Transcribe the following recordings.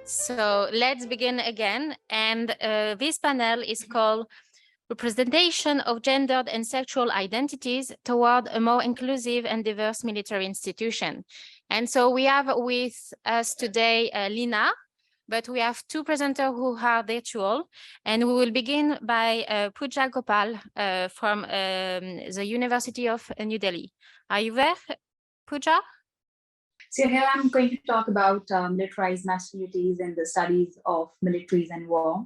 So let's begin again. And this panel is called Representation of Gendered and Sexual Identities Toward a More Inclusive and Diverse Military Institution. And so we have with us today Lina, but we have two presenters who are virtual. And we will begin by Pooja Gopal from the University of New Delhi. Are you there, Pooja? So here I'm going to talk about militarized masculinities and the studies of militaries and war.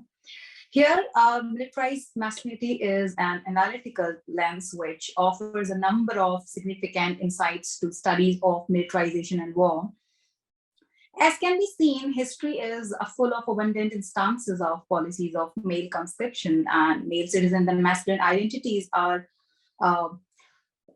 Here, militarized masculinity is an analytical lens which offers a number of significant insights to studies of militarization and war. As can be seen, history is full of abundant instances of policies of male conscription, and male citizens and masculine identities are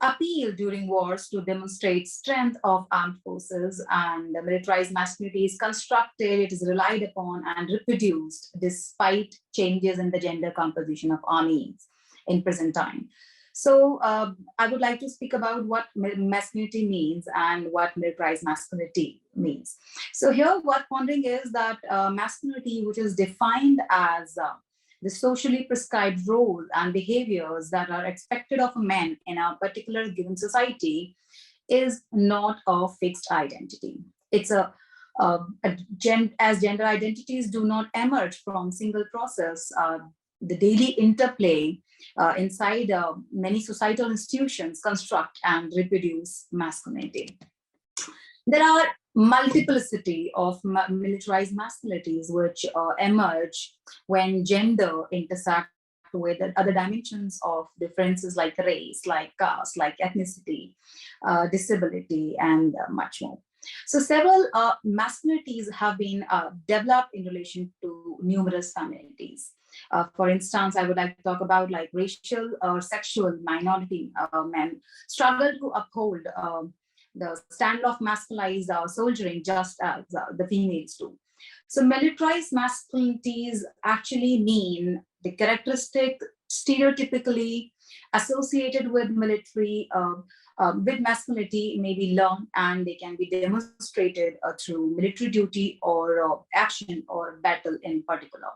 appealed during wars to demonstrate strength of armed forces, and the militarized masculinity is constructed, it is relied upon and reproduced despite changes in the gender composition of armies in present time. So I would like to speak about what masculinity means and what militarized masculinity means. So here what pondering is that masculinity, which is defined as the socially prescribed roles and behaviors that are expected of a man in a particular given society, is not a fixed identity. It's as gender identities do not emerge from single process, the daily interplay inside many societal institutions construct and reproduce masculinity. There are multiplicity of militarized masculinities which emerge when gender intersect with other dimensions of differences like race, like caste, like ethnicity, disability, and much more. So several masculinities have been developed in relation to numerous feminities. For instance, I would like to talk about like racial or sexual minority men struggle to uphold the standoff masculinized soldiering just as the females do. So militarized masculinities actually mean the characteristic stereotypically associated with military, with masculinity may be learned and they can be demonstrated through military duty or action or battle in particular.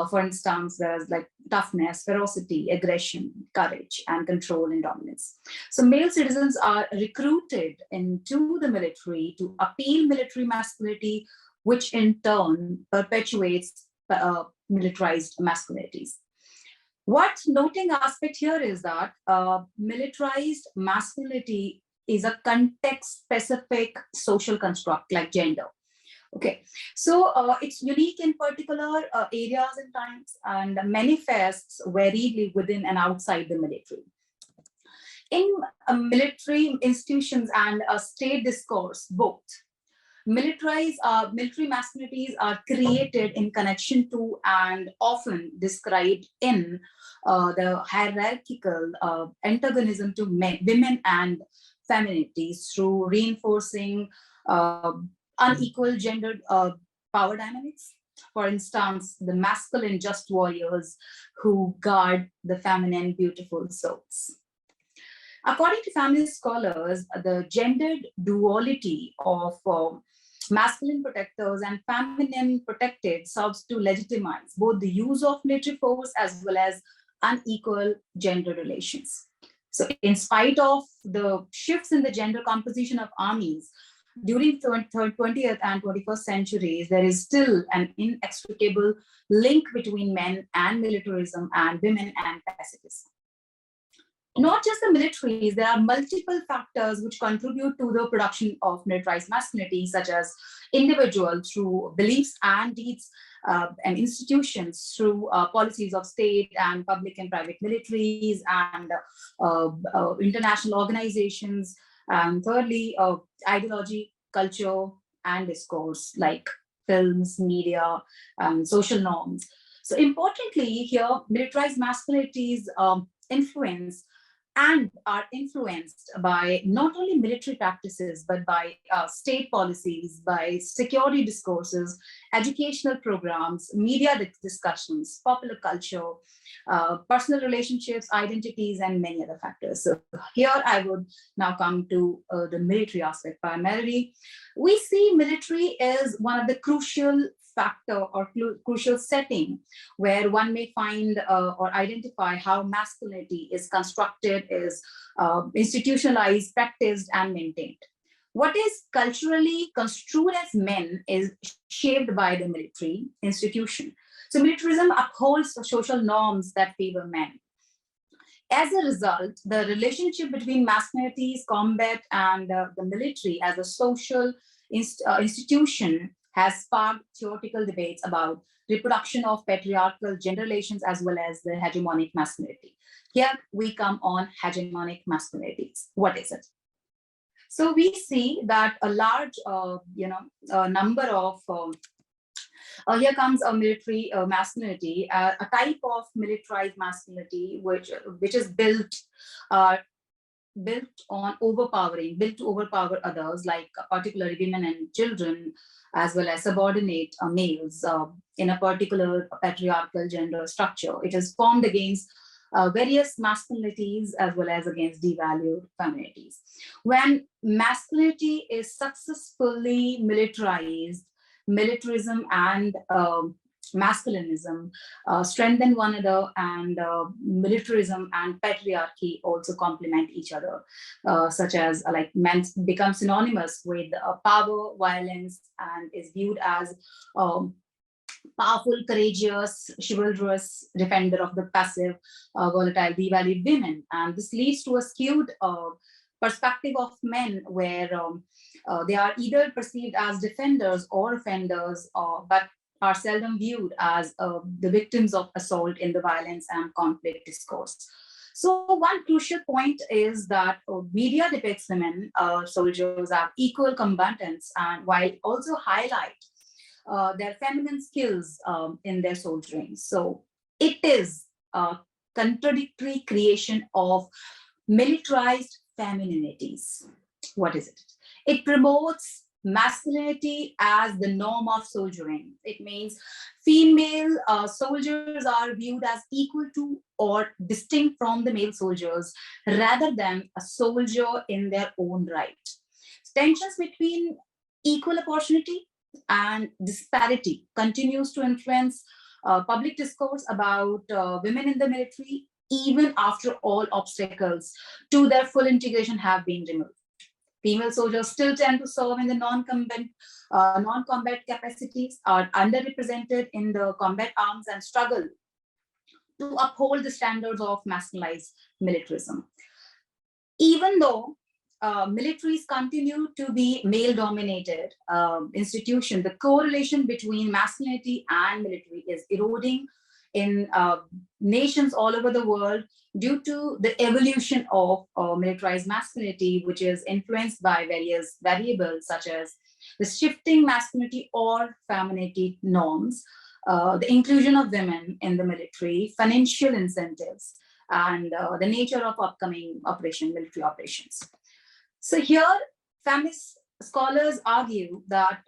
For instance, there's like toughness, ferocity, aggression, courage, and control and dominance. So male citizens are recruited into the military to appeal military masculinity, which in turn perpetuates militarized masculinities. What noting aspect here is that militarized masculinity is a context-specific social construct like gender. Okay, so it's unique in particular areas and times and manifests variedly within and outside the military. In military institutions and state discourse, both military masculinities are created in connection to and often described in the hierarchical antagonism to women and feminities through reinforcing unequal gendered power dynamics. For instance, the masculine just warriors who guard the feminine beautiful souls. According to feminist scholars, the gendered duality of masculine protectors and feminine protected serves to legitimize both the use of military force as well as unequal gender relations. So in spite of the shifts in the gender composition of armies, during the 20th and 21st centuries, there is still an inextricable link between men and militarism and women and pacifism. Not just the militaries, there are multiple factors which contribute to the production of militarized masculinity, such as individuals through beliefs and deeds, and institutions through policies of state and public and private militaries and international organizations. And thirdly, ideology, culture, and discourse like films, media, social norms. So importantly here, militarized masculinities influence and are influenced by not only military practices, but by state policies, by security discourses, educational programs, media discussions, popular culture, personal relationships, identities, and many other factors. So here I would now come to the military aspect primarily. We see military is one of the crucial factor or crucial setting where one may find or identify how masculinity is constructed, is institutionalized, practiced, and maintained. What is culturally construed as men is shaped by the military institution. So militarism upholds the social norms that favor men. As a result, the relationship between masculinities, combat, and the military as a social institution has sparked theoretical debates about reproduction of patriarchal gender relations as well as the hegemonic masculinity. Here we come on hegemonic masculinities. What is it? So we see that a large, number of here comes a military masculinity, a type of militarized masculinity which is built on overpowering, built to overpower others, like particularly women and children, as well as subordinate males in a particular patriarchal gender structure. It is formed against various masculinities as well as against devalued femininities. When masculinity is successfully militarized, militarism and masculinism strengthen one another, and militarism and patriarchy also complement each other, such as like men become synonymous with power, violence, and is viewed as powerful, courageous, chivalrous defender of the passive, volatile, devalued women. And this leads to a skewed perspective of men where they are either perceived as defenders or offenders, but are seldom viewed as the victims of assault in the violence and conflict discourse. So one crucial point is that media depicts women soldiers as equal combatants, and while also highlight their feminine skills in their soldiering. So it is a contradictory creation of militarized femininities. What is it? It promotes masculinity as the norm of soldiering. It means female soldiers are viewed as equal to or distinct from the male soldiers rather than a soldier in their own right. Tensions between equal opportunity and disparity continues to influence public discourse about women in the military, even after all obstacles to their full integration have been removed. Female soldiers still tend to serve in the non-combat capacities, are underrepresented in the combat arms, and struggle to uphold the standards of masculinized militarism. Even though militaries continue to be male-dominated institution, the correlation between masculinity and military is eroding in nations all over the world due to the evolution of militarized masculinity, which is influenced by various variables such as the shifting masculinity or femininity norms, the inclusion of women in the military, financial incentives, and the nature of upcoming military operations. So here, feminist scholars argue that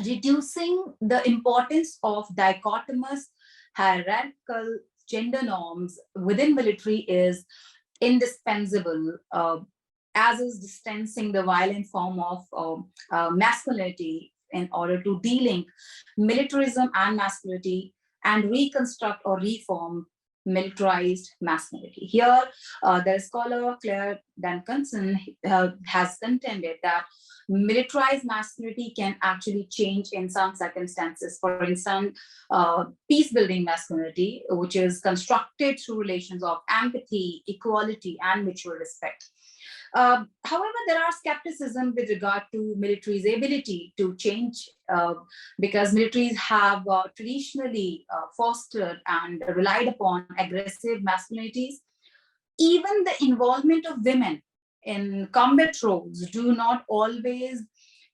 reducing the importance of dichotomous hierarchical gender norms within military is indispensable, as is distancing the violent form of masculinity in order to delink militarism and masculinity and reconstruct or reform militarized masculinity. Here, the scholar Claire Duncanson has contended that militarized masculinity can actually change in some circumstances. For instance, peace-building masculinity, which is constructed through relations of empathy, equality, and mutual respect. However, there are skepticism with regard to military's ability to change because militaries have traditionally fostered and relied upon aggressive masculinities. Even the involvement of women in combat roles do not always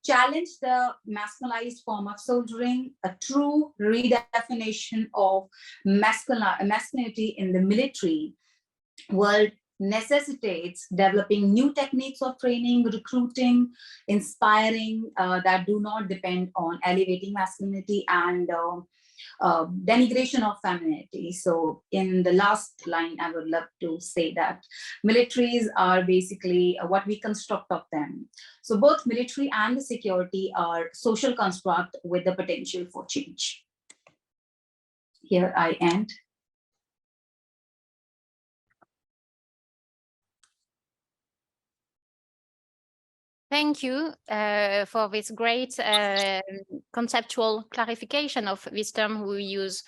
challenge the masculinized form of soldiering. A true redefinition of masculinity in the military world necessitates developing new techniques of training, recruiting, inspiring, that do not depend on elevating masculinity and denigration of femininity. So in the last line, I would love to say that militaries are basically what we construct of them. So both military and the security are social construct with the potential for change. Here I end. Thank you for this great conceptual clarification of this term we use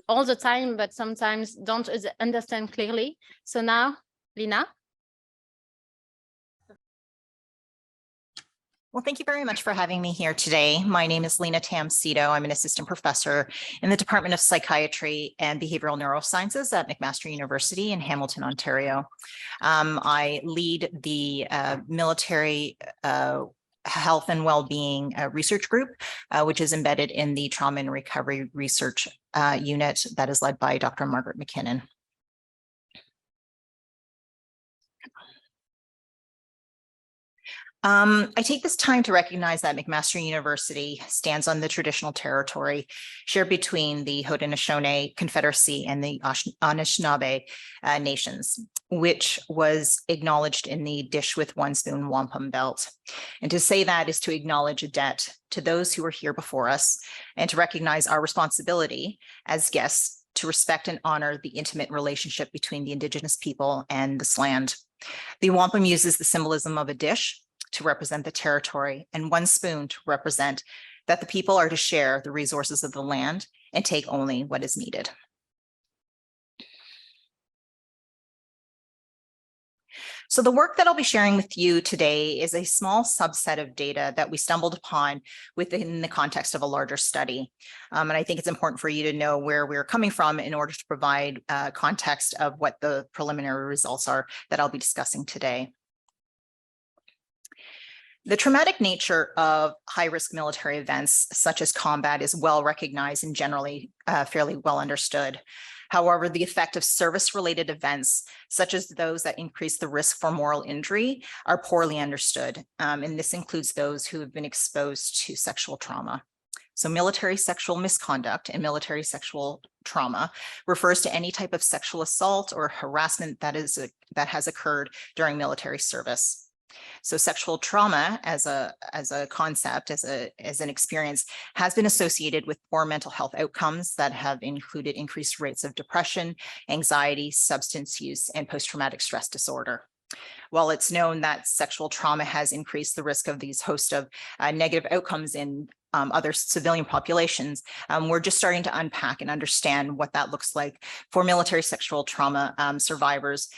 all the time, but sometimes don't understand clearly. So now, Lina. Well, thank you very much for having me here today. My name is Lina Tamsito. I'm an assistant professor in the Department of Psychiatry and Behavioral Neurosciences at McMaster University in Hamilton, Ontario. I lead the military health and well-being research group, which is embedded in the Trauma and Recovery Research Unit that is led by Dr. Margaret McKinnon. I take this time to recognize that McMaster University stands on the traditional territory shared between the Haudenosaunee Confederacy and the Anishinaabe nations, which was acknowledged in the Dish with One Spoon Wampum Belt. And to say that is to acknowledge a debt to those who were here before us and to recognize our responsibility as guests to respect and honor the intimate relationship between the Indigenous people and this land. The wampum uses the symbolism of a dish to represent the territory and one spoon to represent that the people are to share the resources of the land and take only what is needed. So the work that I'll be sharing with you today is a small subset of data that we stumbled upon within the context of a larger study. And I think it's important for you to know where we're coming from in order to provide context of what the preliminary results are that I'll be discussing today. The traumatic nature of high-risk military events, such as combat, is well recognized and generally fairly well understood. However, the effect of service-related events, such as those that increase the risk for moral injury, are poorly understood. And this includes those who have been exposed to sexual trauma. So military sexual misconduct and military sexual trauma refers to any type of sexual assault or harassment that has occurred during military service. So sexual trauma as a concept, as an experience, has been associated with poor mental health outcomes that have included increased rates of depression, anxiety, substance use, and post-traumatic stress disorder. While it's known that sexual trauma has increased the risk of these host of negative outcomes in other civilian populations, we're just starting to unpack and understand what that looks like for military sexual trauma survivors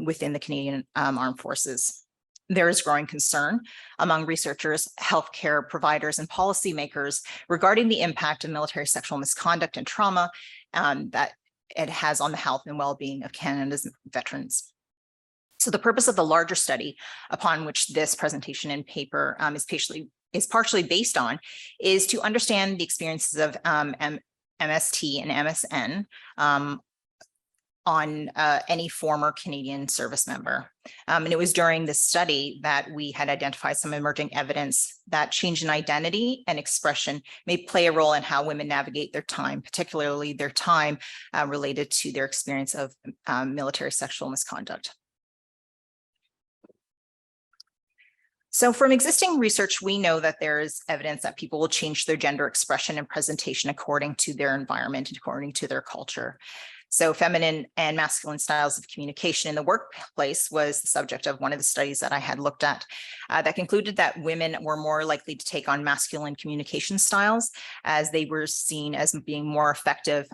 within the Canadian Armed Forces. There is growing concern among researchers, healthcare providers, and policymakers regarding the impact of military sexual misconduct and trauma that it has on the health and well-being of Canada's veterans. So the purpose of the larger study upon which this presentation and paper is partially based on is to understand the experiences of MST and MSN on any former Canadian service member. And it was during this study that we had identified some emerging evidence that change in identity and expression may play a role in how women navigate their time, particularly their time related to their experience of military sexual misconduct. So from existing research, we know that there is evidence that people will change their gender expression and presentation according to their environment and according to their culture. So feminine and masculine styles of communication in the workplace was the subject of one of the studies that I had looked at that concluded that women were more likely to take on masculine communication styles as they were seen as being more effective,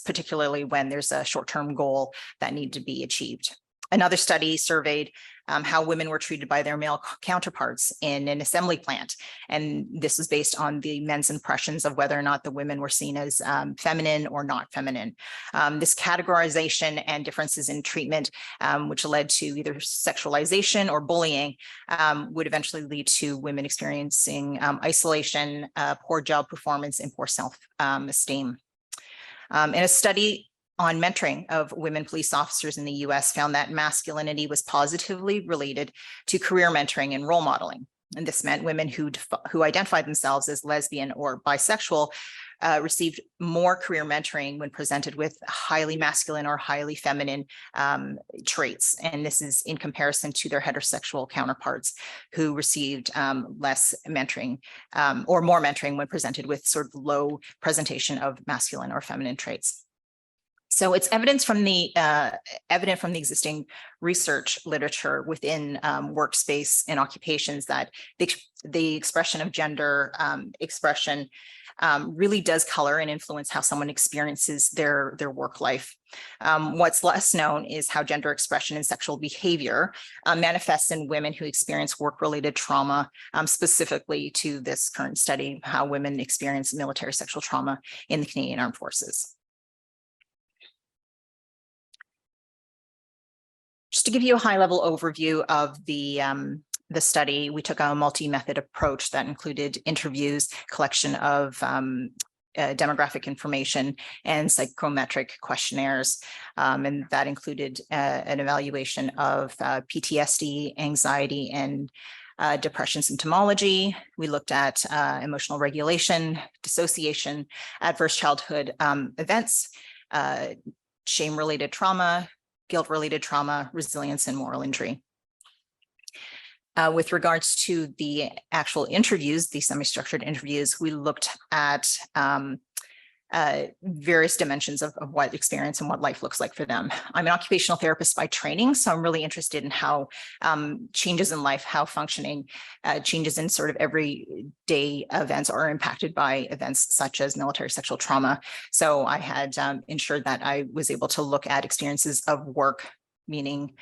particularly when there's a short-term goal that needed to be achieved. Another study surveyed how women were treated by their male counterparts in an assembly plant. And this was based on the men's impressions of whether or not the women were seen as feminine or not feminine. This categorization and differences in treatment, which led to either sexualization or bullying, would eventually lead to women experiencing isolation, poor job performance, and poor self-esteem. In a study on mentoring of women police officers in the US found that masculinity was positively related to career mentoring and role modeling. And this meant women who identified themselves as lesbian or bisexual received more career mentoring when presented with highly masculine or highly feminine traits. And this is in comparison to their heterosexual counterparts who received less mentoring or more mentoring when presented with sort of low presentation of masculine or feminine traits. So it's evident from the existing research literature within workspace and occupations that the expression of gender expression really does color and influence how someone experiences their work life. What's less known is how gender expression and sexual behavior manifests in women who experience work-related trauma, specifically to this current study, how women experience military sexual trauma in the Canadian Armed Forces. Just to give you a high-level overview of the study, we took a multi-method approach that included interviews, collection of demographic information, and psychometric questionnaires. And that included an evaluation of PTSD, anxiety, and depression symptomology. We looked at emotional regulation, dissociation, adverse childhood events, shame-related trauma, guilt-related trauma, resilience, and moral injury. With regards to the actual interviews, the semi-structured interviews, we looked at various dimensions of what experience and what life looks like for them. I'm an occupational therapist by training, so I'm really interested in how changes in life, how functioning, changes in sort of everyday events are impacted by events such as military sexual trauma. So I had ensured that I was able to look at experiences of work, meaning,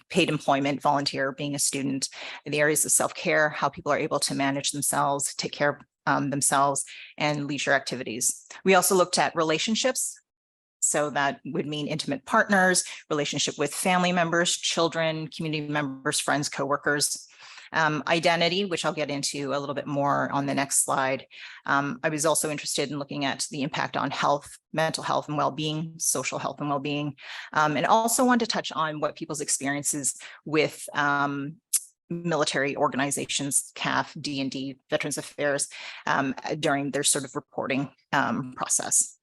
paid employment, volunteer, being a student, in the areas of self-care, how people are able to manage themselves, take care of themselves, and leisure activities. We also looked at relationships. So that would mean intimate partners, relationship with family members, children, community members, friends, coworkers. Identity, which I'll get into a little bit more on the next slide. I was also interested in looking at the impact on health, mental health and well-being, social health and well-being, and also wanted to touch on what people's experiences with military organizations, CAF, D&D, Veterans Affairs, during their sort of reporting process.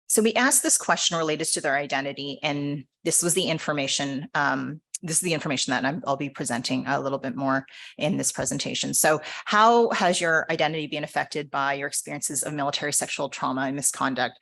So we asked this question related to their identity, and this was the information. This is the information that I'll be presenting a little bit more in this presentation. So how has your identity been affected by your experiences of military sexual trauma and misconduct?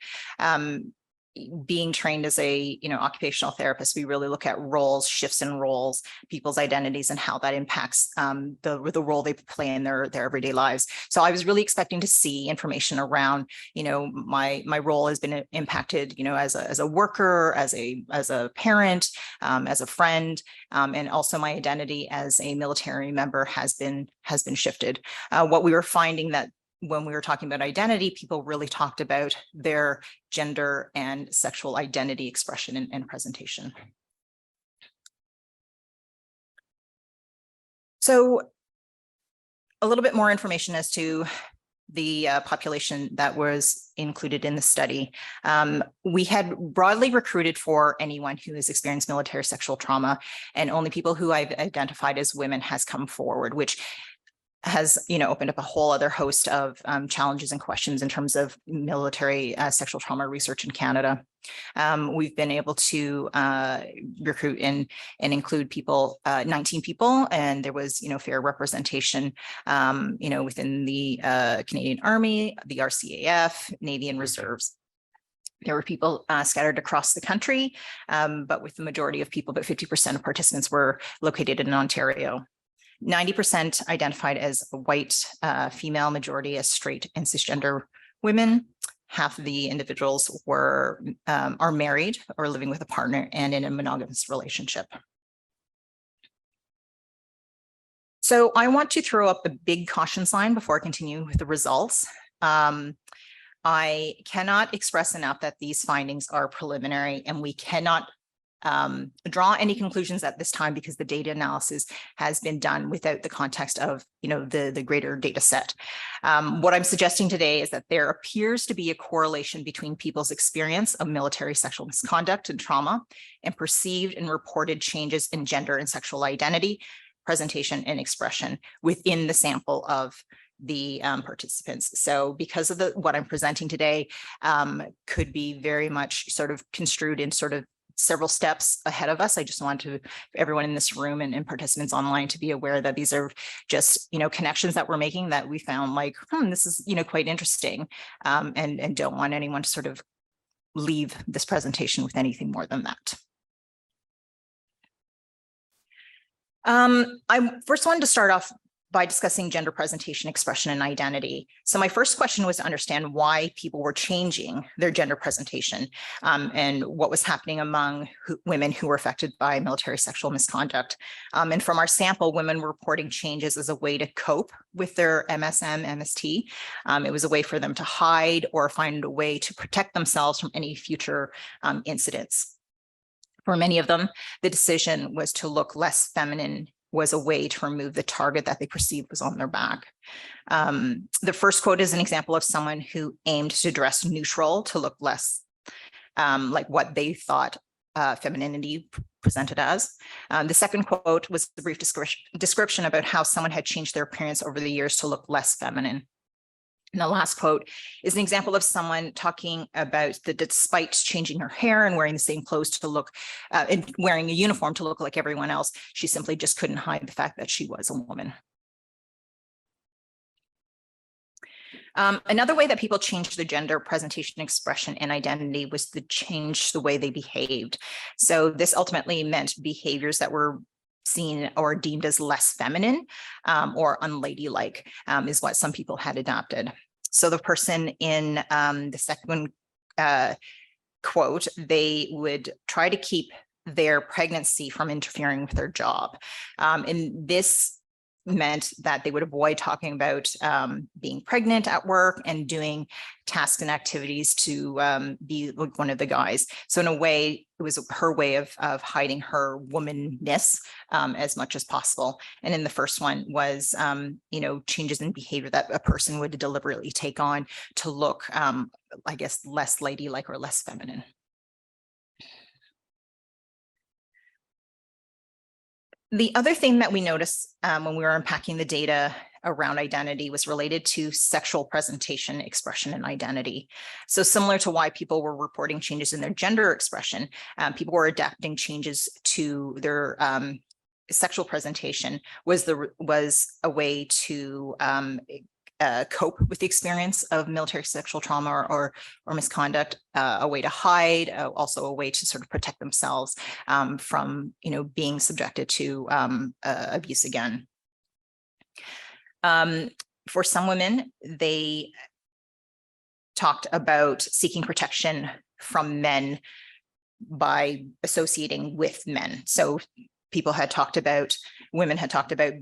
Being trained as a occupational therapist, we really look at roles, shifts in roles, people's identities, and how that impacts the role they play in their everyday lives. So I was really expecting to see information around my role has been impacted as a worker, as a parent, as a friend, and also my identity as a military member has been shifted. What we were finding that when we were talking about identity, people really talked about their gender and sexual identity expression and presentation. So a little bit more information as to the population that was included in the study. We had broadly recruited for anyone who has experienced military sexual trauma, and only people who I've identified as women has come forward, which has opened up a whole other host of challenges and questions in terms of military sexual trauma research in Canada. We've been able to recruit and include people, 19 people, and there was fair representation within the Canadian Army, the RCAF, Navy, and Reserves. There were people scattered across the country, but with the majority of people, about 50% of participants were located in Ontario. 90% identified as white female, majority as straight and cisgender women. Half of the individuals are married or living with a partner and in a monogamous relationship. So I want to throw up the big caution sign before I continue with the results. I cannot express enough that these findings are preliminary, and we cannot draw any conclusions at this time because the data analysis has been done without the context of, the greater data set. What I'm suggesting today is that there appears to be a correlation between people's experience of military sexual misconduct and trauma and perceived and reported changes in gender and sexual identity, presentation, and expression within the sample of the participants. So because of what I'm presenting today could be very much sort of construed in sort of several steps ahead of us. I just want everyone in this room and participants online to be aware that these are just, connections that we're making that we found like, this is, quite interesting, and don't want anyone to sort of leave this presentation with anything more than that. I first wanted to start off by discussing gender presentation, expression, and identity. So my first question was to understand why people were changing their gender presentation and what was happening among women who were affected by military sexual misconduct. And from our sample, women were reporting changes as a way to cope with their MSM, MST. It was a way for them to hide or find a way to protect themselves from any future incidents. For many of them, the decision was to look less feminine was a way to remove the target that they perceived was on their back. The first quote is an example of someone who aimed to dress neutral to look less like what they thought femininity presented as. The second quote was the brief description about how someone had changed their appearance over the years to look less feminine. And the last quote is an example of someone talking about that despite changing her hair and wearing the same clothes to look, and wearing a uniform to look like everyone else, she simply just couldn't hide the fact that she was a woman. Another way that people changed their gender presentation, expression, and identity was to change the way they behaved. So this ultimately meant behaviors that were seen or deemed as less feminine or unladylike is what some people had adopted. So the person in the second quote, they would try to keep their pregnancy from interfering with their job. And this meant that they would avoid talking about being pregnant at work and doing tasks and activities to be like one of the guys. So in a way, it was her way of hiding her womanness as much as possible. And in the first one was, changes in behavior that a person would deliberately take on to look, I guess, less ladylike or less feminine. The other thing that we noticed when we were unpacking the data around identity was related to sexual presentation, expression, and identity. So similar to why people were reporting changes in their gender expression, people were adapting changes to their sexual presentation was a way to cope with the experience of military sexual trauma or misconduct, a way to hide, also a way to sort of protect themselves from, being subjected to abuse again. For some women, they talked about seeking protection from men by associating with men. So women had talked about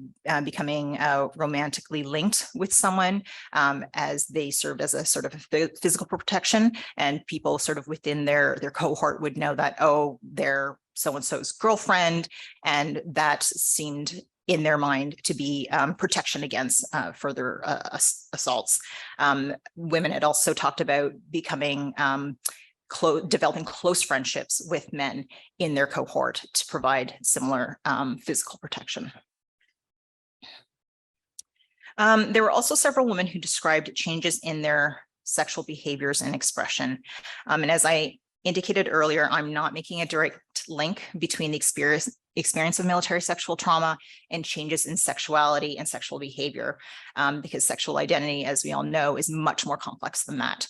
becoming romantically linked with someone as they served as a sort of physical protection, and people sort of within their cohort would know that, oh, they're so-and-so's girlfriend, and that seemed in their mind to be protection against further assaults. Women had also talked about becoming developing close friendships with men in their cohort to provide similar physical protection. There were also several women who described changes in their sexual behaviors and expression. And as I indicated earlier, I'm not making a direct link between the experience of military sexual trauma and changes in sexuality and sexual behavior, because sexual identity, as we all know, is much more complex than that.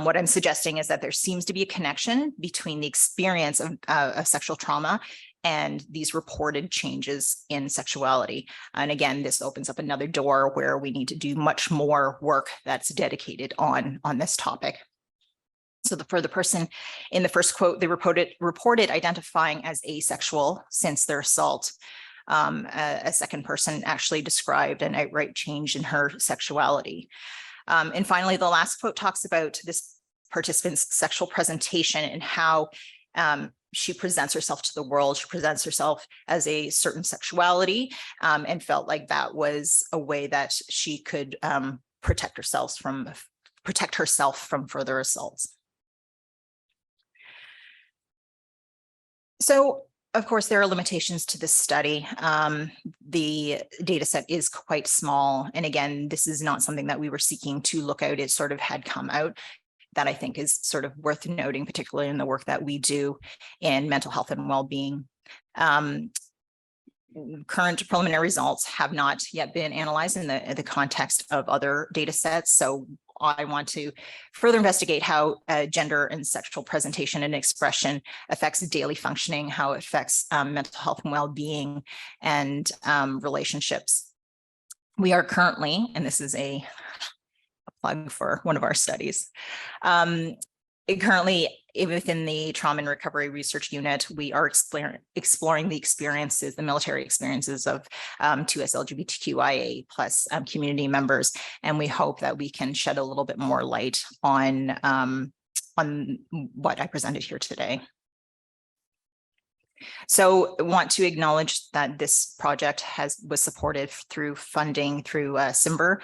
What I'm suggesting is that there seems to be a connection between the experience of sexual trauma and these reported changes in sexuality. And again, this opens up another door where we need to do much more work that's dedicated on this topic. So for the person in the first quote, they reported identifying as asexual since their assault. A second person actually described an outright change in her sexuality. And finally, the last quote talks about this participant's sexual presentation and how she presents herself to the world. She presents herself as a certain sexuality, and felt like that was a way that she could protect herself from further assaults. So, of course, there are limitations to this study. The data set is quite small. And again, this is not something that we were seeking to look out. It sort of had come out. That I think is sort of worth noting, particularly in the work that we do in mental health and well-being. Current preliminary results have not yet been analyzed in the context of other data sets. So I want to further investigate how gender and sexual presentation and expression affects daily functioning, how it affects mental health and well-being and relationships. We are currently, and this is a plug for one of our studies. Currently, within the Trauma and Recovery Research Unit, we are exploring the military experiences of 2S LGBTQIA plus community members, and we hope that we can shed a little bit more light on what I presented here today. So I want to acknowledge that this project was supported through funding through SIMBR,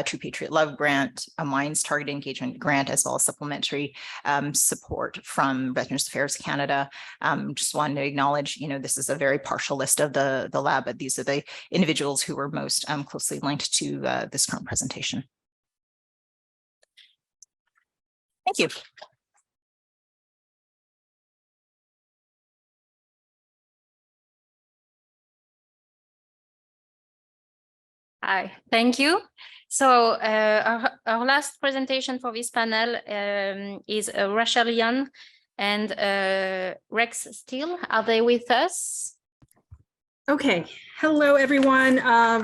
True Patriot Love Grant, a Minds Targeted Engagement Grant, as well as supplementary support from Veterans Affairs Canada. Just wanted to acknowledge, this is a very partial list of the lab, but these are the individuals who were most closely linked to this current presentation. Thank you. Hi, thank you. So our last presentation for this panel is Rachel Young and Rex Steele. Are they with us? Okay, hello everyone.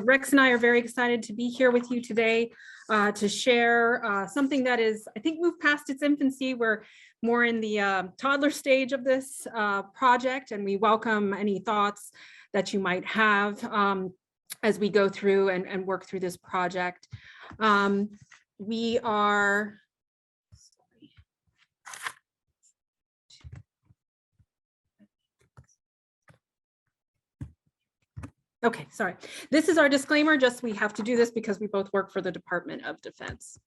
Rex and I are very excited to be here with you today to share something that is, I think, moved past its infancy. We're more in the toddler stage of this project, and we welcome any thoughts that you might have as we go through and work through this project. We are, okay, sorry. This is our disclaimer, just we have to do this because we both work for the Department of Defense.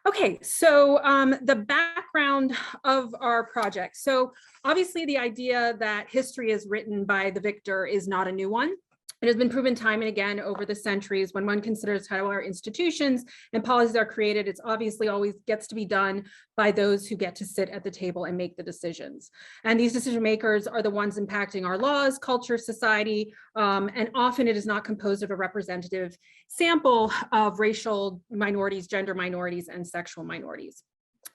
Okay, so the background of our project. So obviously the idea that history is written by the victor is not a new one. It has been proven time and again over the centuries. When one considers how our institutions and policies are created, it's obviously always gets to be done by those who get to sit at the table and make the decisions. And these decision makers are the ones impacting our laws, culture, society, and often it is not composed of a representative sample of racial minorities, gender minorities, and sexual minorities.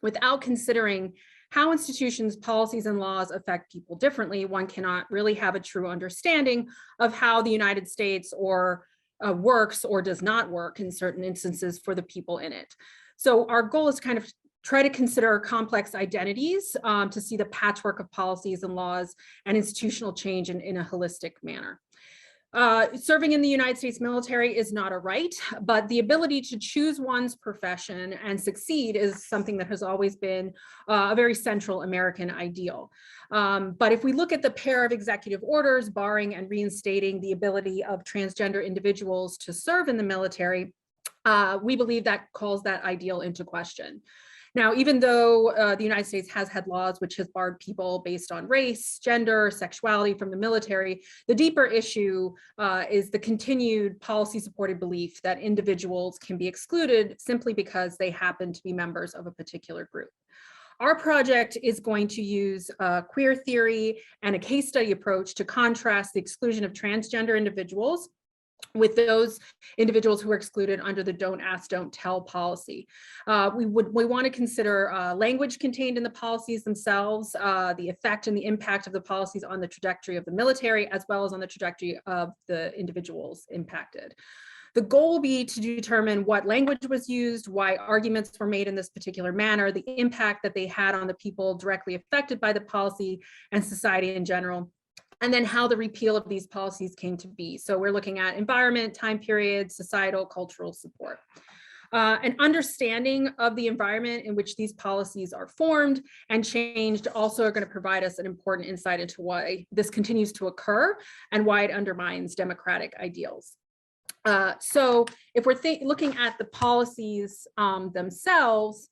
Without considering how institutions, policies, and laws affect people differently, one cannot really have a true understanding of how the United States works or does not work in certain instances for the people in it. So our goal is to kind of try to consider complex identities to see the patchwork of policies and laws and institutional change in a holistic manner. Serving in the United States military is not a right, but the ability to choose one's profession and succeed is something that has always been a very central American ideal. But if we look at the pair of executive orders barring and reinstating the ability of transgender individuals to serve in the military, we believe that calls that ideal into question. Now, even though the United States has had laws which has barred people based on race, gender, sexuality from the military, the deeper issue is the continued policy-supported belief that individuals can be excluded simply because they happen to be members of a particular group. Our project is going to use queer theory and a case study approach to contrast the exclusion of transgender individuals with those individuals who are excluded under the Don't Ask, Don't Tell policy. We want to consider language contained in the policies themselves, the effect and the impact of the policies on the trajectory of the military, as well as on the trajectory of the individuals impacted. The goal will be to determine what language was used, why arguments were made in this particular manner, the impact that they had on the people directly affected by the policy and society in general, and then how the repeal of these policies came to be. So we're looking at environment, time period, societal, cultural support. An understanding of the environment in which these policies are formed and changed also are going to provide us an important insight into why this continues to occur and why it undermines democratic ideals. So if we're looking at the policies themselves,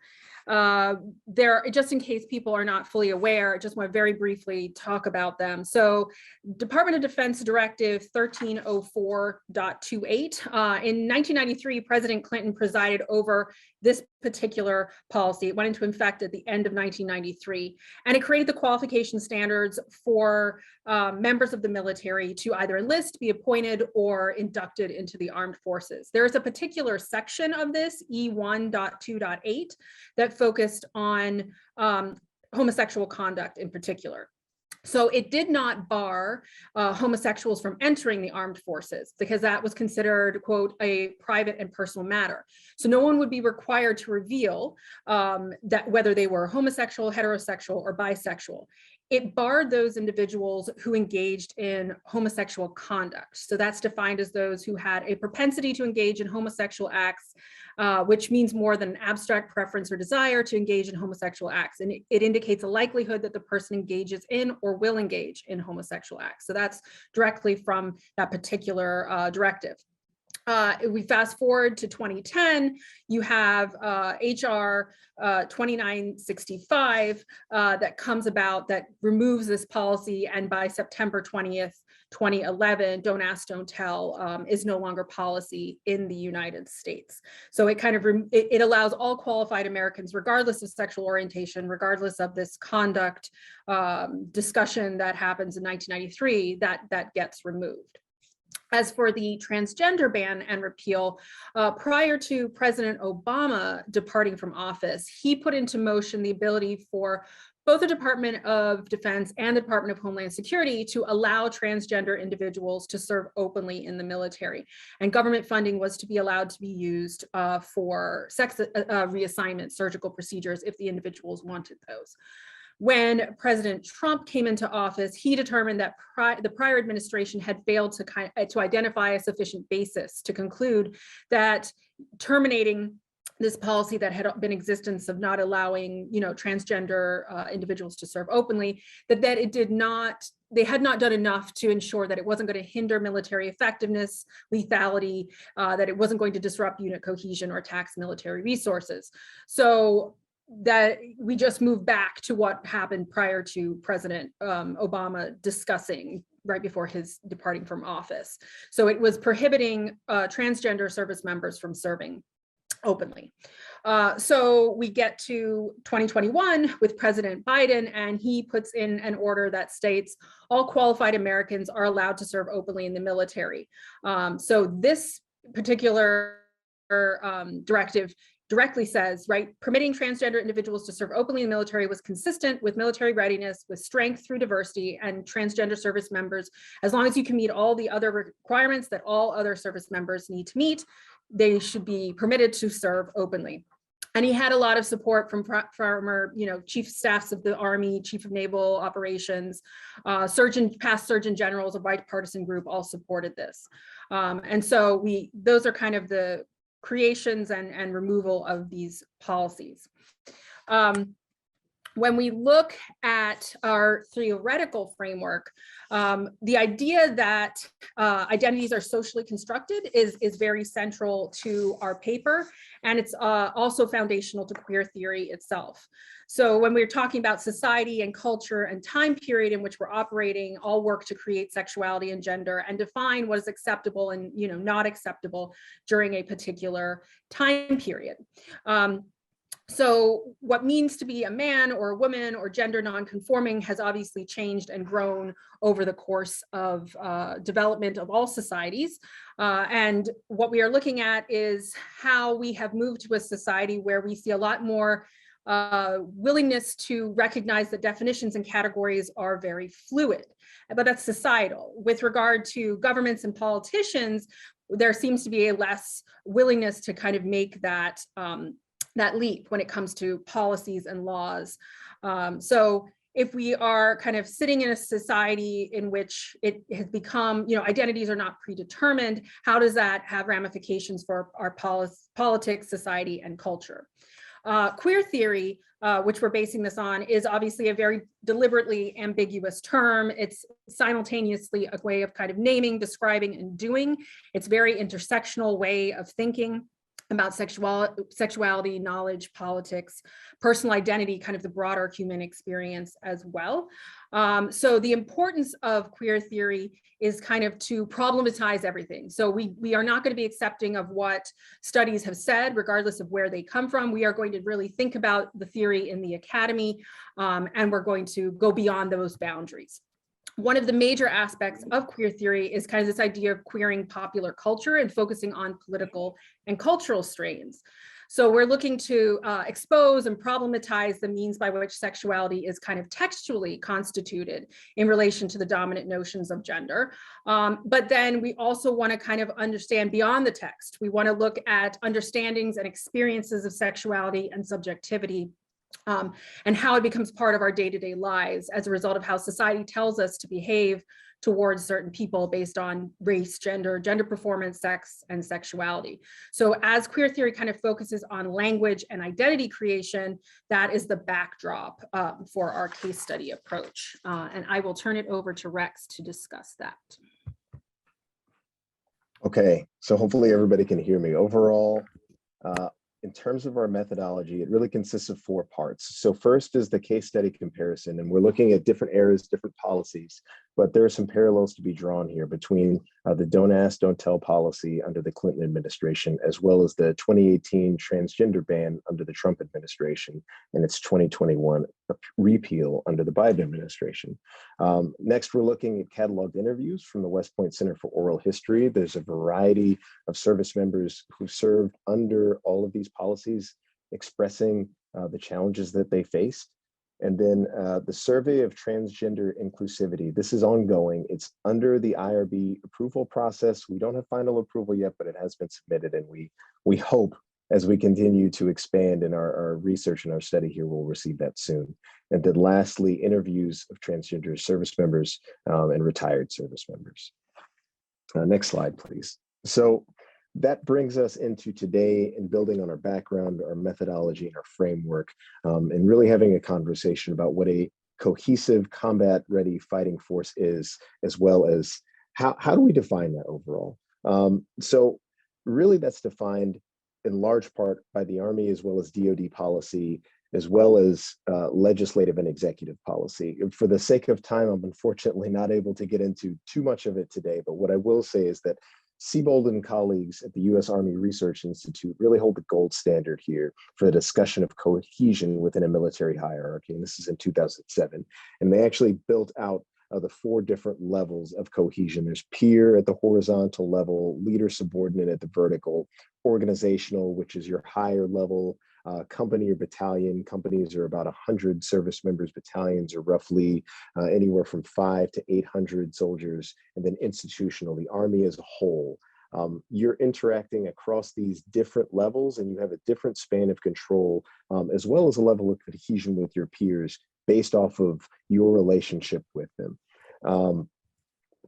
just in case people are not fully aware, I just want to very briefly talk about them. So Department of Defense Directive 1304.28. In 1993, President Clinton presided over this particular policy. It went into effect at the end of 1993, and it created the qualification standards for members of the military to either enlist, be appointed, or inducted into the armed forces. There is a particular section of this, E1.2.8, that focused on homosexual conduct in particular. So it did not bar homosexuals from entering the armed forces because that was considered, quote, a private and personal matter. So no one would be required to reveal that whether they were homosexual, heterosexual, or bisexual. It barred those individuals who engaged in homosexual conduct. So that's defined as those who had a propensity to engage in homosexual acts, which means more than an abstract preference or desire to engage in homosexual acts. And it indicates a likelihood that the person engages in or will engage in homosexual acts. So that's directly from that particular directive. We fast forward to 2010, you have HR 2965 that comes about that removes this policy, and by September 20th, 2011, Don't Ask, Don't Tell is no longer policy in the United States. So it kind of it allows all qualified Americans, regardless of sexual orientation, regardless of this conduct discussion that happens in 1993, that gets removed. As for the transgender ban and repeal, prior to President Obama departing from office, he put into motion the ability for both the Department of Defense and the Department of Homeland Security to allow transgender individuals to serve openly in the military. And government funding was to be allowed to be used for sex reassignment surgical procedures if the individuals wanted those. When President Trump came into office, he determined that the prior administration had failed to identify a sufficient basis to conclude that terminating this policy that had been in existence of not allowing, transgender individuals to serve openly, that they had not done enough to ensure that it wasn't going to hinder military effectiveness, lethality, that it wasn't going to disrupt unit cohesion or tax military resources. So that we just moved back to what happened prior to President Obama discussing right before his departing from office. So it was prohibiting transgender service members from serving openly. So we get to 2021 with President Biden, and he puts in an order that states all qualified Americans are allowed to serve openly in the military. So this particular directive directly says, right, permitting transgender individuals to serve openly in the military was consistent with military readiness, with strength through diversity, and transgender service members, as long as you can meet all the other requirements that all other service members need to meet, they should be permitted to serve openly. And he had a lot of support from former, chief staffs of the Army, chief of naval operations, past surgeon generals, a bipartisan group all supported this. And so those are kind of the creations and removal of these policies. When we look at our theoretical framework, the idea that identities are socially constructed is very central to our paper, and it's also foundational to queer theory itself. So when we're talking about society and culture and time period in which we're operating, all work to create sexuality and gender and define what is acceptable and not acceptable during a particular time period. So what means to be a man or a woman or gender non-conforming has obviously changed and grown over the course of development of all societies. And what we are looking at is how we have moved to a society where we see a lot more willingness to recognize that definitions and categories are very fluid, but that's societal. With regard to governments and politicians, there seems to be a less willingness to kind of make that leap when it comes to policies and laws. So if we are kind of sitting in a society in which it has become, identities are not predetermined, how does that have ramifications for our politics, society, and culture? Queer theory, which we're basing this on, is obviously a very deliberately ambiguous term. It's simultaneously a way of kind of naming, describing, and doing. It's a very intersectional way of thinking about sexuality, knowledge, politics, personal identity, kind of the broader human experience as well. So the importance of queer theory is kind of to problematize everything. So we are not going to be accepting of what studies have said, regardless of where they come from. We are going to really think about the theory in the academy, and we're going to go beyond those boundaries. One of the major aspects of queer theory is kind of this idea of queering popular culture and focusing on political and cultural strains. So we're looking to expose and problematize the means by which sexuality is kind of textually constituted in relation to the dominant notions of gender. But then we also want to kind of understand beyond the text. We want to look at understandings and experiences of sexuality and subjectivity, and how it becomes part of our day-to-day lives as a result of how society tells us to behave towards certain people based on race, gender performance, sex, and sexuality. So as queer theory kind of focuses on language and identity creation, that is the backdrop for our case study approach. And I will turn it over to Rex to discuss that. Okay, so hopefully everybody can hear me. Overall, in terms of our methodology, it really consists of 4 parts. So first is the case study comparison, and we're looking at different areas, different policies, but there are some parallels to be drawn here between the Don't Ask, Don't Tell policy under the Clinton administration, as well as the 2018 transgender ban under the Trump administration and its 2021 repeal under the Biden administration. Next, we're looking at cataloged interviews from the West Point Center for Oral History. There's a variety of service members who served under all of these policies, expressing the challenges that they faced. And then the survey of transgender inclusivity. This is ongoing. It's under the IRB approval process. We don't have final approval yet, but it has been submitted. And we hope as we continue to expand in our research and our study here, we'll receive that soon. And then lastly, interviews of transgender service members and retired service members. Next slide, please. So that brings us into today and building on our background, our methodology, and our framework, and really having a conversation about what a cohesive, combat-ready fighting force is, as well as how do we define that overall? So really that's defined in large part by the Army as well as DoD policy, as well as legislative and executive policy. For the sake of time, I'm unfortunately not able to get into too much of it today, but what I will say is that Siebold and colleagues at the U.S. Army Research Institute really hold the gold standard here for the discussion of cohesion within a military hierarchy, and this is in 2007. And they actually built out the 4 different levels of cohesion. There's peer at the horizontal level, leader subordinate at the vertical, organizational, which is your higher level, company or battalion. Companies are about 100 service members. Battalions are roughly anywhere from 500 to 800 soldiers. And then institutional, the Army as a whole. You're interacting across these different levels, and you have a different span of control, as well as a level of cohesion with your peers based off of your relationship with them.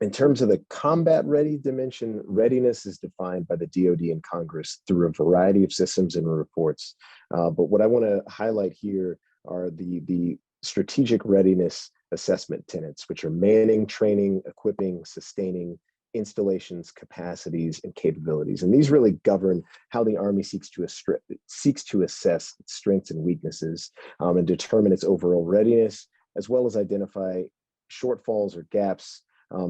In terms of the combat-ready dimension, readiness is defined by the DoD and Congress through a variety of systems and reports. But what I want to highlight here are the strategic readiness assessment tenets, which are manning, training, equipping, sustaining, installations, capacities, and capabilities. And these really govern how the Army seeks to assess its strengths and weaknesses, and determine its overall readiness, as well as identify shortfalls or gaps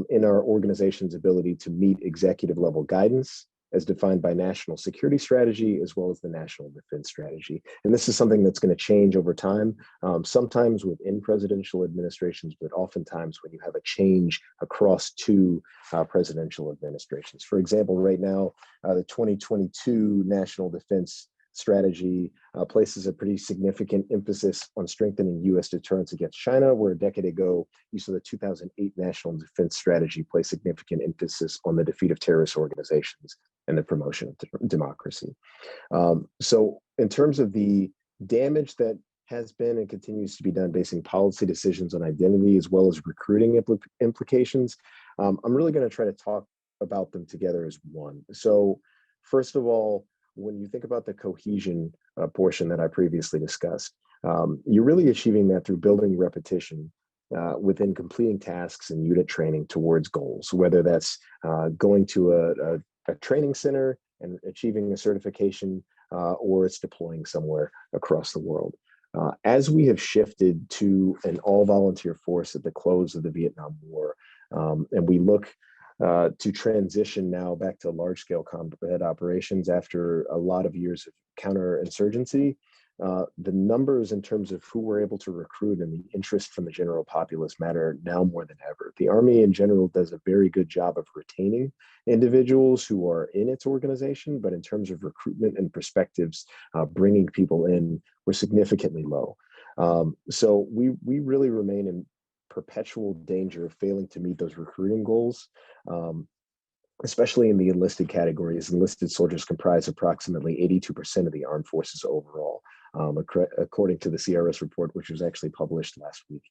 in our organization's ability to meet executive level guidance as defined by national security strategy, as well as the national defense strategy. And this is something that's going to change over time, sometimes within presidential administrations, but oftentimes when you have a change across 2 presidential administrations. For example, right now, the 2022 National Defense Strategy places a pretty significant emphasis on strengthening U.S. deterrence against China, where a decade ago, you saw the 2008 National Defense Strategy place significant emphasis on the defeat of terrorist organizations and the promotion of democracy. So in terms of the damage that has been and continues to be done basing policy decisions on identity as well as recruiting implications. I'm really going to try to talk about them together as one. So first of all, when you think about the cohesion portion that I previously discussed, you're really achieving that through building repetition within completing tasks and unit training towards goals, whether that's going to a training center and achieving a certification, or it's deploying somewhere across the world. As we have shifted to an all-volunteer force at the close of the Vietnam War, and we look to transition now back to large-scale combat operations after a lot of years of counterinsurgency, the numbers in terms of who we're able to recruit and the interest from the general populace matter now more than ever. The Army in general does a very good job of retaining individuals who are in its organization, but in terms of recruitment and perspectives, bringing people in, we're significantly low. So we really remain in perpetual danger of failing to meet those recruiting goals, especially in the enlisted categories. Enlisted soldiers comprise approximately 82% of the armed forces overall, according to the CRS report, which was actually published last week.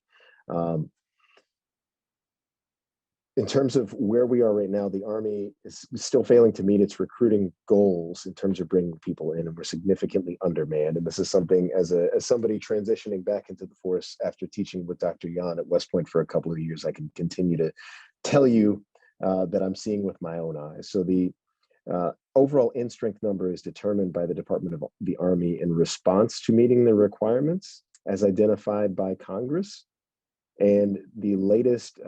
In terms of where we are right now, the Army is still failing to meet its recruiting goals in terms of bringing people in, and we're significantly undermanned. And this is something, as somebody transitioning back into the force after teaching with Dr. Yan at West Point for a couple of years, I can continue to tell you that I'm seeing with my own eyes. So the overall in-strength number is determined by the Department of the Army in response to meeting the requirements as identified by Congress. And the latest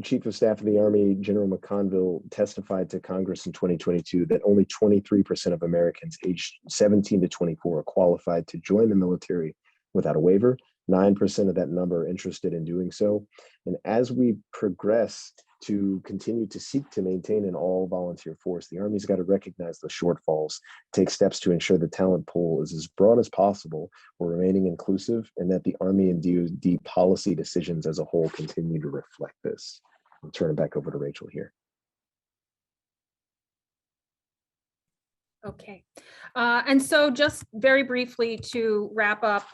Chief of Staff of the Army, General McConville, testified to Congress in 2022 that only 23% of Americans aged 17 to 24 are qualified to join the military without a waiver. 9% of that number are interested in doing so. And as we progress to continue to seek to maintain an all-volunteer force, the Army's got to recognize the shortfalls, take steps to ensure the talent pool is as broad as possible while remaining inclusive, and that the Army and DoD policy decisions as a whole continue to reflect this. I'll turn it back over to Rachel here. Okay, and so just very briefly to wrap up,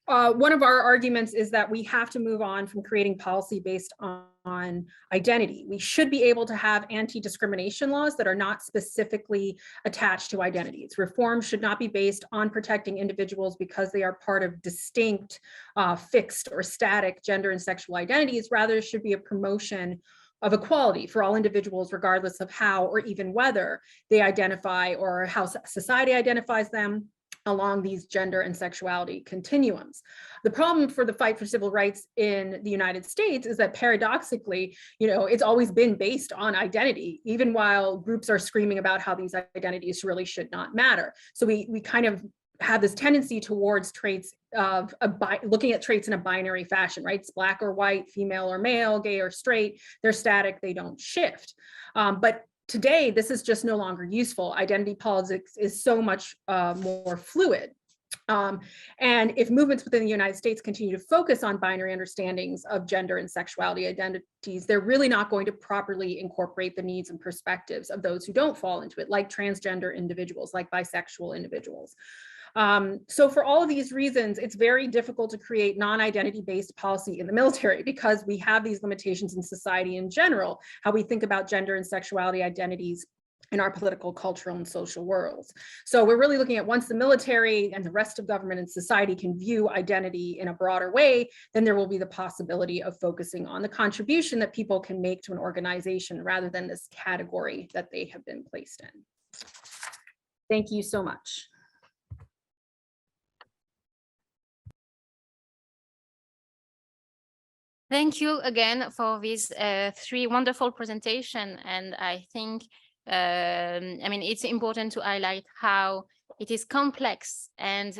one of our arguments is that we have to move on from creating policy based on identity. We should be able to have anti-discrimination laws that are not specifically attached to identities. Reform should not be based on protecting individuals because they are part of distinct, fixed or static gender and sexual identities. Rather, it should be a promotion of equality for all individuals, regardless of how or even whether they identify or how society identifies them along these gender and sexuality continuums. The problem for the fight for civil rights in the United States is that paradoxically, it's always been based on identity, even while groups are screaming about how these identities really should not matter. So we kind of have this tendency towards traits of looking at traits in a binary fashion, right? It's black or white, female or male, gay or straight, they're static, they don't shift. But today, this is just no longer useful. Identity politics is so much more fluid. And if movements within the United States continue to focus on binary understandings of gender and sexuality identities, they're really not going to properly incorporate the needs and perspectives of those who don't fall into it, like transgender individuals, like bisexual individuals. So for all of these reasons, it's very difficult to create non-identity based policy in the military because we have these limitations in society in general, how we think about gender and sexuality identities in our political, cultural, and social worlds. So we're really looking at once the military and the rest of government and society can view identity in a broader way, then there will be the possibility of focusing on the contribution that people can make to an organization rather than this category that they have been placed in. Thank you so much. Thank you again for these three wonderful presentations. And I think, it's important to highlight how it is complex and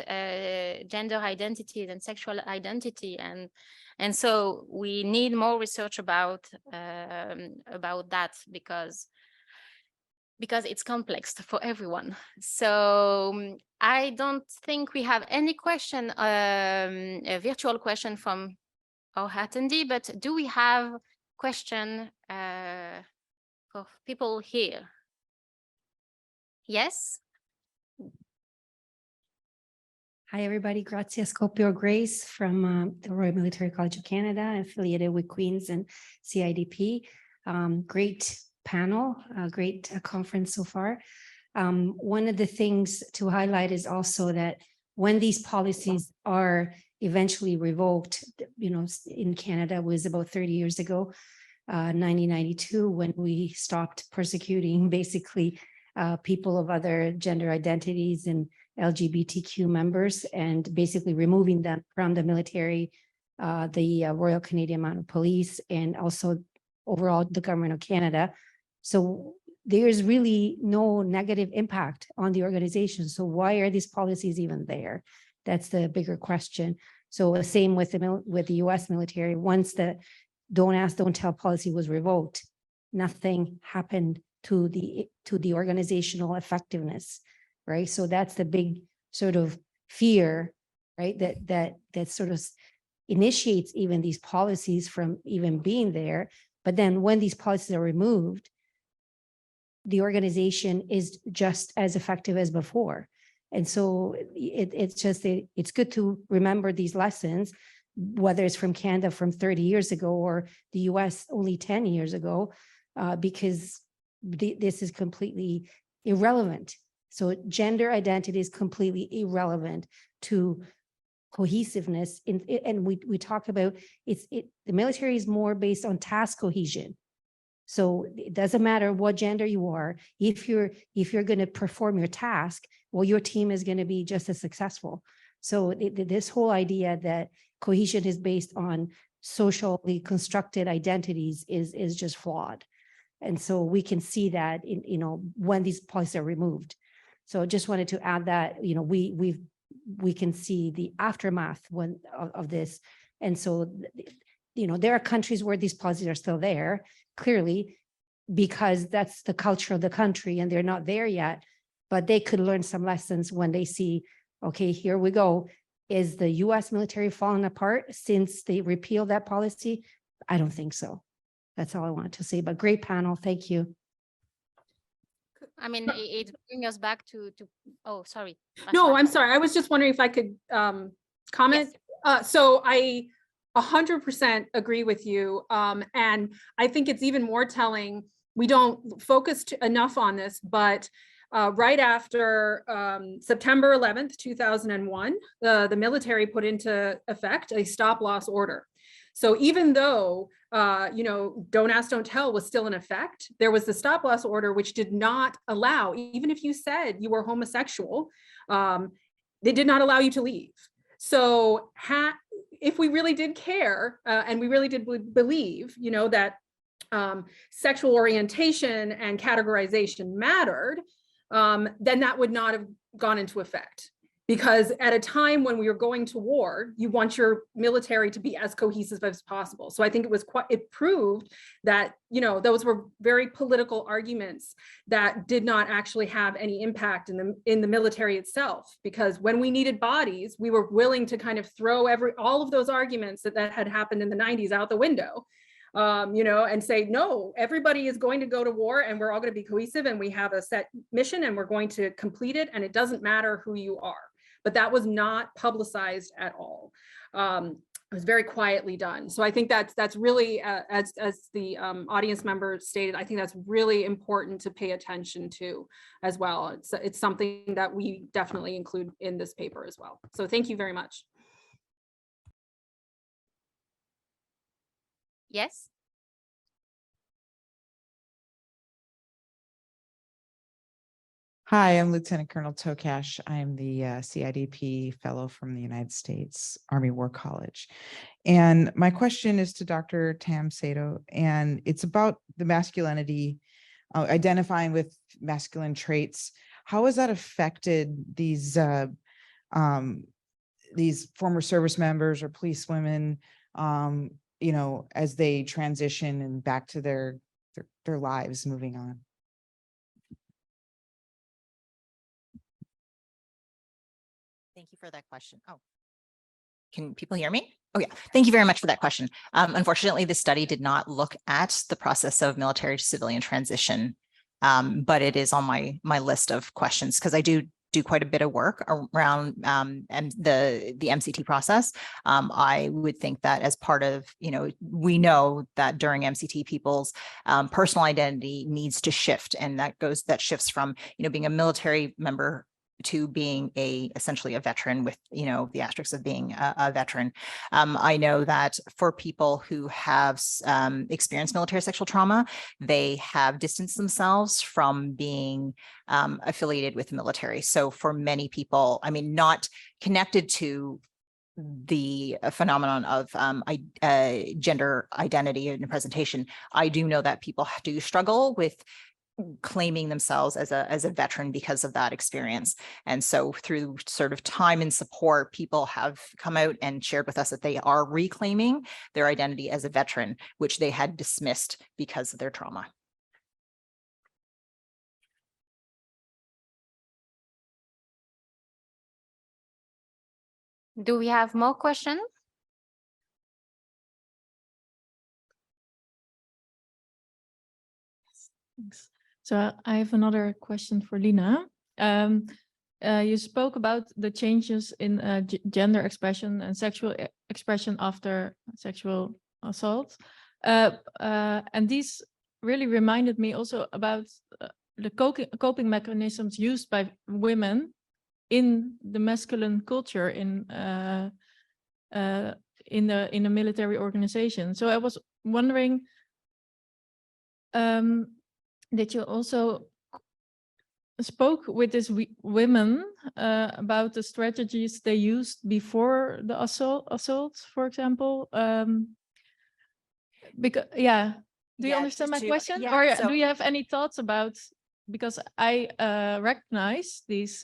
gender identity and sexual identity. And so we need more research about that because it's complex for everyone. So I don't think we have any question, a virtual question from our attendee, but do we have question for people here? Yes. Hi, everybody. Grazia Scopio Grace from the Royal Military College of Canada, affiliated with Queen's and CIDP. Great panel, great conference so far. One of the things to highlight is also that when these policies are eventually revoked, in Canada was about 30 years ago, 1992, when we stopped persecuting basically people of other gender identities and LGBTQ members and basically removing them from the military, the Royal Canadian Mounted Police, and also overall the government of Canada. So there's really no negative impact on the organization. So why are these policies even there? That's the bigger question. So the same with the US military. Once the don't ask, don't tell policy was revoked, nothing happened to the organizational effectiveness, right? So that's the big sort of fear, right? That sort of initiates even these policies from even being there. But then when these policies are removed, the organization is just as effective as before. And so it's good to remember these lessons, whether it's from Canada from 30 years ago or the US only 10 years ago, because this is completely irrelevant. So gender identity is completely irrelevant to cohesiveness. And we talk about the military is more based on task cohesion. So it doesn't matter what gender you are. If you're going to perform your task, well, your team is going to be just as successful. So this whole idea that cohesion is based on socially constructed identities is just flawed. And so we can see that when these policies are removed. So just wanted to add that we can see the aftermath of this. And so there are countries where these policies are still there, clearly, because that's the culture of the country and they're not there yet, but they could learn some lessons when they see, okay, here we go. Is the US military falling apart since they repealed that policy? I don't think so. That's all I wanted to say, but great panel. Thank you. I mean, it brings us back to oh, sorry. No, I'm sorry. I was just wondering if I could comment. Yes. So I 100% agree with you. And I think it's even more telling. We don't focus enough on this, but right after September 11th, 2001, the military put into effect a stop-loss order. So even though, don't ask, don't tell was still in effect, there was the stop-loss order, which did not allow, even if you said you were homosexual, they did not allow you to leave. So if we really did care and we really did believe, that sexual orientation and categorization mattered, then that would not have gone into effect. Because at a time when we were going to war, you want your military to be as cohesive as possible. So I think it proved that, those were very political arguments that did not actually have any impact in the military itself. Because when we needed bodies, we were willing to kind of throw all of those arguments that had happened in the 90s out the window. And say, no, everybody is going to go to war and we're all going to be cohesive and we have a set mission and we're going to complete it. And it doesn't matter who you are. But that was not publicized at all. It was very quietly done. So I think that's really, as the audience member stated, I think that's really important to pay attention to as well. It's something that we definitely include in this paper as well. So thank you very much. Yes. Hi, I'm Lieutenant Colonel Tokash. I'm the CIDP fellow from the United States Army War College. And my question is to Dr. Tam Sato, and it's about the masculinity, identifying with masculine traits. How has that affected these former service members or police women, as they transition and back to their lives moving on? Thank you for that question. Oh, can people hear me? Oh yeah, thank you very much for that question. Unfortunately, the study did not look at the process of military to civilian transition, but it is on my list of questions because I do do quite a bit of work around and the MCT process. I would think that as part of, we know that during MCT, people's personal identity needs to shift, and that shifts from, being a military member to being essentially a veteran with, the asterisks of being a veteran. I know that for people who have experienced military sexual trauma, they have distanced themselves from being affiliated with the military. So for many people, I mean, not connected to the phenomenon of gender identity and presentation, I do know that people do struggle with claiming themselves as a veteran because of that experience. And so through sort of time and support, people have come out and shared with us that they are reclaiming their identity as a veteran, which they had dismissed because of their trauma. Do we have more questions? Thanks. So I have another question for Lina. You spoke about the changes in gender expression and sexual expression after sexual assault. And these really reminded me also about the coping mechanisms used by women in the masculine culture in the military organization. So I was wondering, that you also spoke with these women about the strategies they used before the assault, for example. Because do you understand my question? Or do you have any thoughts about, because I recognize these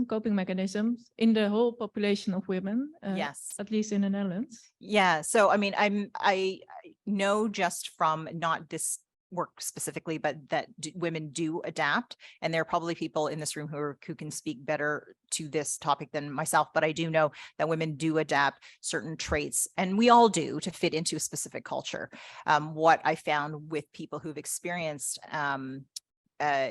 coping mechanisms in the whole population of women, Yes, at least in the Netherlands. Yeah. So, I mean, I know just from not this work specifically, but that women do adapt, and there are probably people in this room who can speak better to this topic than myself, but I do know that women do adapt certain traits, and we all do, to fit into a specific culture. What I found with people who've experienced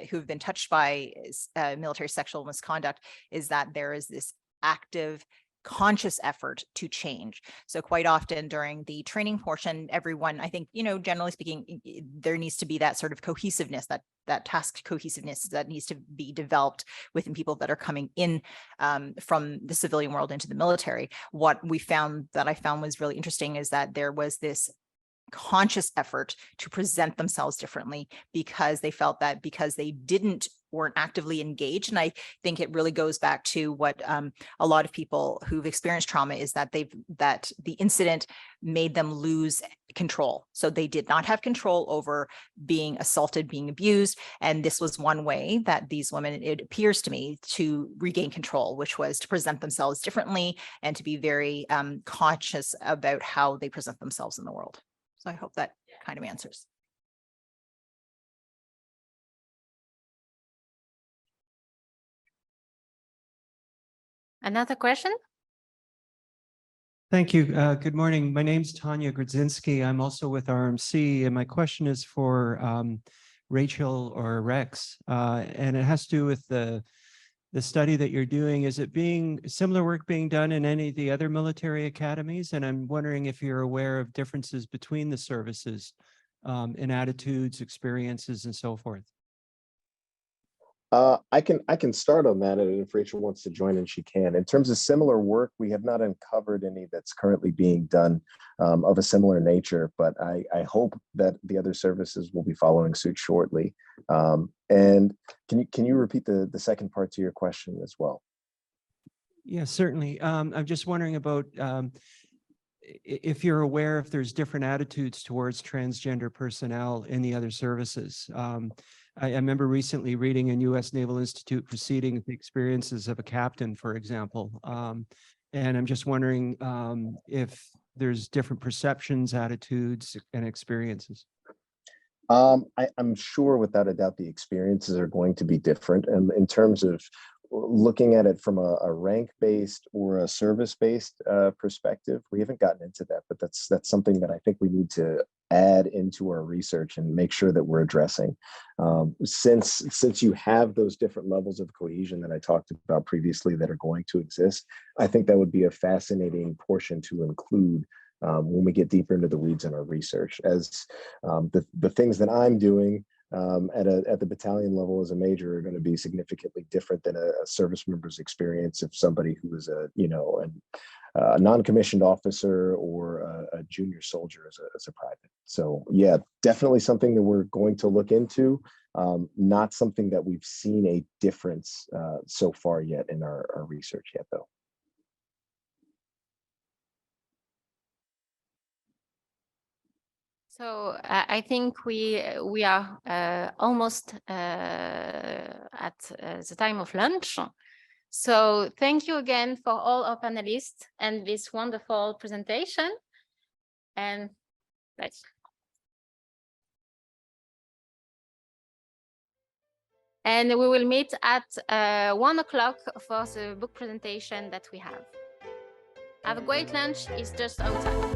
who've been touched by military sexual misconduct is that there is this active, conscious effort to change. So quite often during the training portion, everyone, I think, generally speaking, there needs to be that sort of cohesiveness, that task cohesiveness that needs to be developed within people that are coming in from the civilian world into the military. What I found was really interesting is that there was this conscious effort to present themselves differently, because they felt that because they weren't actively engaged. And I think it really goes back to what a lot of people who've experienced trauma is that the incident made them lose control. So they did not have control over being assaulted, being abused. And this was one way that these women, it appears to me, to regain control, which was to present themselves differently and to be very conscious about how they present themselves in the world. So I hope that kind of answers. Another question? Thank you. Good morning. My name's Tanya Grodzinski. I'm also with RMC, and my question is for Rachel or Rex, and it has to do with the study that you're doing. Is it similar work being done in any of the other military academies? And I'm wondering if you're aware of differences between the services in attitudes, experiences, and so forth. I can start on that, and if Rachel wants to join in, she can. In terms of similar work, we have not uncovered any that's currently being done of a similar nature, but I hope that the other services will be following suit shortly. And can you repeat the second part to your question as well? Yeah, certainly. I'm just wondering about if you're aware if there's different attitudes towards transgender personnel in the other services. I remember recently reading in U.S. Naval Institute proceedings the experiences of a captain, for example. And I'm just wondering if there's different perceptions, attitudes, and experiences. I'm sure without a doubt the experiences are going to be different. And in terms of looking at it from a rank-based or a service-based perspective, we haven't gotten into that, but that's something that I think we need to add into our research and make sure that we're addressing. Since you have those different levels of cohesion that I talked about previously that are going to exist, I think that would be a fascinating portion to include when we get deeper into the weeds in our research. As the things that I'm doing at the battalion level as a major are going to be significantly different than a service member's experience of somebody who is a non-commissioned officer or a junior soldier as a private. So yeah, definitely something that we're going to look into. Not something that we've seen a difference so far yet in our research yet, though. So I think we are almost at the time of lunch. So thank you again for all our panelists and this wonderful presentation. And let's. And we will meet at 1 o'clock for the book presentation that we have. Have a great lunch. It's just outside.